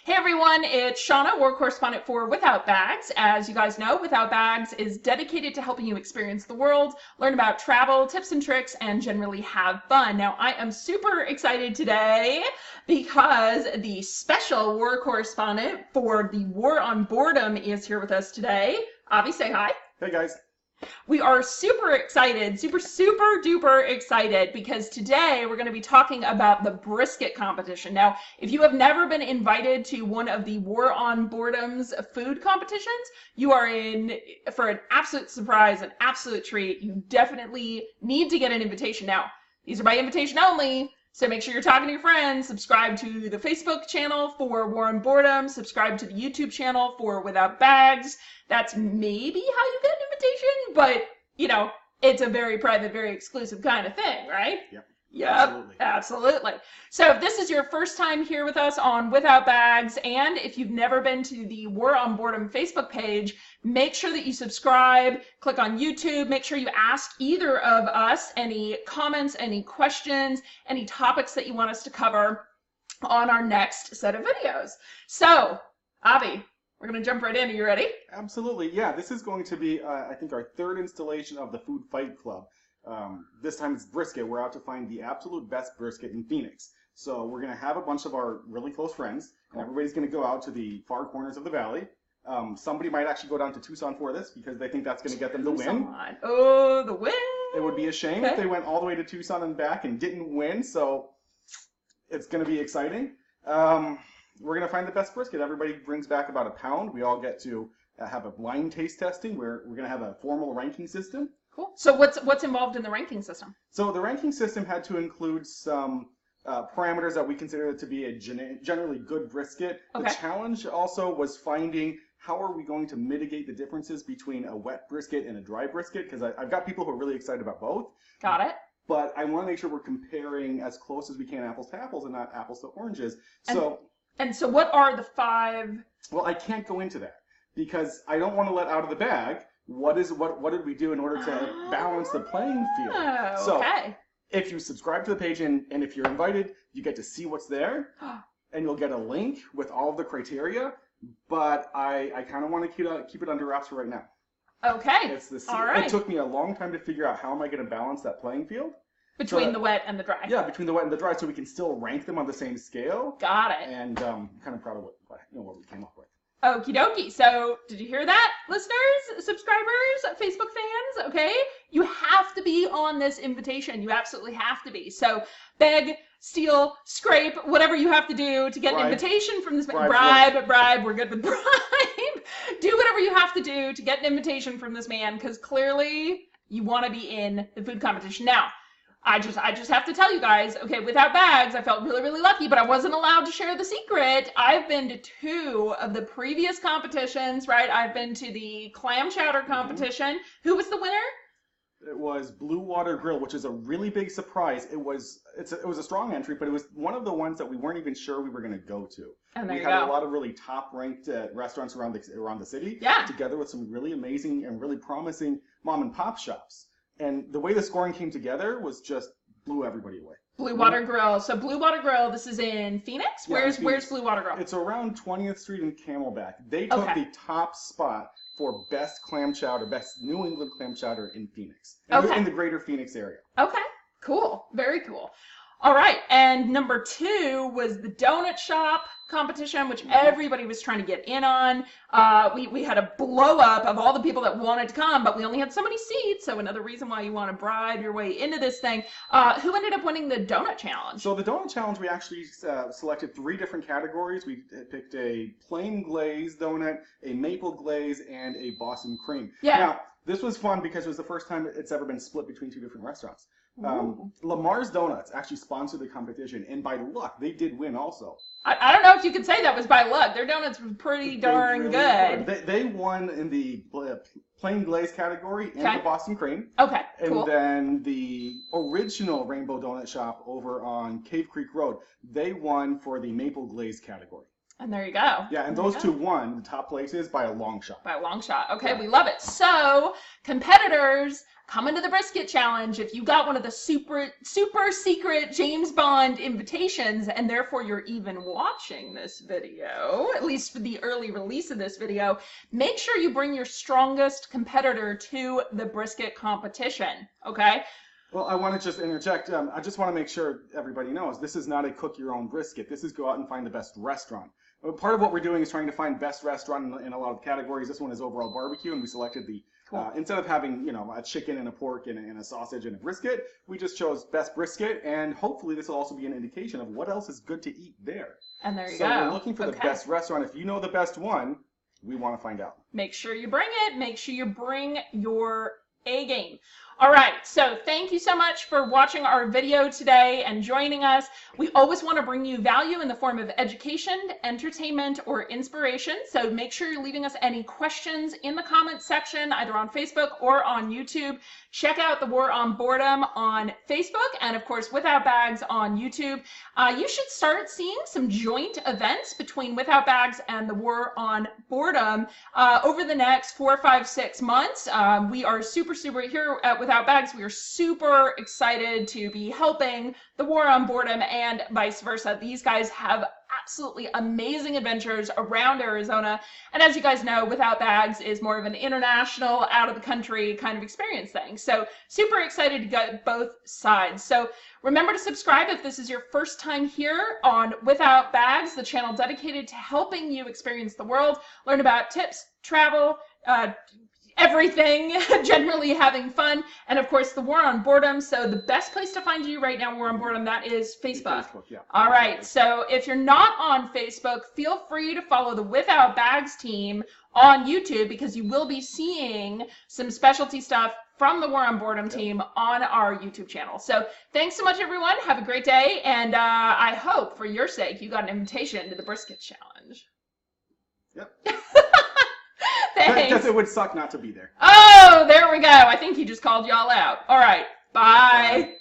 Hey everyone, it's Shauna, war correspondent for Without Bags. As you guys know, Without Bags is dedicated to helping you experience the world, learn about travel, tips and tricks, and generally have fun. Now, I am super excited today because the special war correspondent for the War on Boredom is here with us today. Avi, say hi. Hey guys. We are super excited, super duper excited, because today we're going to be talking about the brisket competition. Now, if you have never been invited to one of the War on Boredom's food competitions, you are in for an absolute surprise, an absolute treat. You definitely need to get an invitation. Now, these are by invitation only, so make sure you're talking to your friends. Subscribe to the Facebook channel for War on Boredom. Subscribe to the YouTube channel for Without Bags. That's maybe how you get an invitation, but, you know, it's a very private, very exclusive kind of thing, right? Yep. Absolutely. So if this is your first time here with us on Without Bags, and if you've never been to the War on Boredom Facebook page, make sure that you subscribe, click on YouTube, make sure you ask either of us any comments, any questions, any topics that you want us to cover on our next set of videos. So, Avi, we're going to jump right in. Are you ready? Absolutely. Yeah, this is going to be, I think, our third installation of the Food Fight Club. This time it's brisket. We're out to find the absolute best brisket in Phoenix. So we're going to have a bunch of our really close friends, and everybody's going to go out to the far corners of the valley. Somebody might actually go down to Tucson for this because they think that's going to get them the win. Oh, the win! It would be a shame if they went all the way to Tucson and back and didn't win, so it's going to be exciting. We're going to find the best brisket. Everybody brings back about a pound. We all get to have a blind taste testing where we're going to have a formal ranking system. Cool. So what's involved in the ranking system? So the ranking system had to include some parameters that we consider to be a generally good brisket. Okay. The challenge also was finding how are we going to mitigate the differences between a wet brisket and a dry brisket, because I've got people who are really excited about both. Got it. But I want to make sure we're comparing as close as we can apples to apples and not apples to oranges. And so what are the 5? Well, I can't go into that because I don't want to let out of the bag what did we do in order to balance the playing field. So okay. if you subscribe to the page and if you're invited, you get to see what's there, and you'll get a link with all of the criteria. But I kind of want to keep it under wraps for right now. Okay. All right. It took me a long time to figure out how am I going to balance that playing field. Between the wet and the dry. Yeah, between the wet and the dry, so we can still rank them on the same scale. Got it. And kind of proud of what we came up with. Okie dokie. So, did you hear that, listeners, subscribers, Facebook fans? Okay? You have to be on this invitation. You absolutely have to be. So, beg, steal, scrape, whatever you have to do to get an invitation from this man. Bribe. We're good with bribe. Do whatever you have to do to get an invitation from this man, because clearly you want to be in the food competition. Now, I just have to tell you guys, okay, Without Bags, I felt really lucky, but I wasn't allowed to share the secret. I've been to 2 of the previous competitions, right? I've been to the clam chowder competition. Who was the winner? It was Blue Water Grill, which is a really big surprise. It was a strong entry, but it was one of the ones that we weren't even sure we were going to go to. And there we you had go. a lot of really top-ranked restaurants around the city, together with some really amazing and really promising mom and pop shops. And the way the scoring came together was just blew everybody away. Blue Water Grill. So Blue Water Grill, this is in Phoenix? Yeah, Where's Blue Water Grill? It's around 20th Street and Camelback. They took the top spot for best clam chowder, best New England clam chowder in Phoenix. In the greater Phoenix area. Okay. Cool. Very cool. All right. And number 2 was the donut shop competition, which everybody was trying to get in on. We had a blow up of all the people that wanted to come, but we only had so many seats. So another reason why you want to bribe your way into this thing. Who ended up winning the donut challenge? So the donut challenge, we actually selected 3 different categories. We picked a plain glaze donut, a maple glaze, and a Boston cream. Yeah. Now, this was fun because it was the first time it's ever been split between 2 different restaurants. Lamar's Donuts actually sponsored the competition, and by luck, they did win also. I don't know if you could say that was by luck. Their donuts were pretty darn good. They won in the plain glaze category and the Boston cream. Okay, cool. And then the original Rainbow Donut Shop over on Cave Creek Road, they won for the maple glaze category. And there you go. Yeah, and those 2 won the top places by a long shot. By a long shot. Okay, we love it. So, competitors, come into the brisket challenge if you got one of the super secret James Bond invitations, and therefore you're even watching this video, at least for the early release of this video. Make sure you bring your strongest competitor to the brisket competition, okay? Well, I want to just interject. I just want to make sure everybody knows this is not a cook your own brisket. This is go out and find the best restaurant. Part of what we're doing is trying to find best restaurant in a lot of categories. This one is overall barbecue, and we selected the instead of having a chicken and a pork and a sausage and a brisket, we just chose best brisket, and hopefully this will also be an indication of what else is good to eat there. And there you go. go. So we're looking for the best restaurant. If you know the best one, we want to find out. Make sure you bring it. Make sure you bring your A game. All right, so thank you so much for watching our video today and joining us. We always want to bring you value in the form of education, entertainment, or inspiration. So make sure you're leaving us any questions in the comments section, either on Facebook or on YouTube. Check out The War on Boredom on Facebook and, of course, Without Bags on YouTube. You should start seeing some joint events between Without Bags and The War on Boredom over the next 4, 5, 6 months. We are super here at Without Bags. We are super excited to be helping The War on Boredom and vice versa. These guys have absolutely amazing adventures around Arizona. And as you guys know, Without Bags is more of an international, out of the country kind of experience thing. So super excited to get both sides. So remember to subscribe if this is your first time here on Without Bags, the channel dedicated to helping you experience the world, learn about tips, travel, everything, generally having fun, and of course The War on Boredom. So the best place to find you right now, War on Boredom, that is Facebook. Yeah. All right, so if you're not on Facebook, feel free to follow the Without Bags team on YouTube, because you will be seeing some specialty stuff from the War on Boredom team on our YouTube channel. So thanks so much, everyone. Have a great day, and I hope, for your sake, you got an invitation to the Brisket Challenge. Yep. Thanks. Because it would suck not to be there. Oh, there we go. I think he just called y'all out. All right. Bye.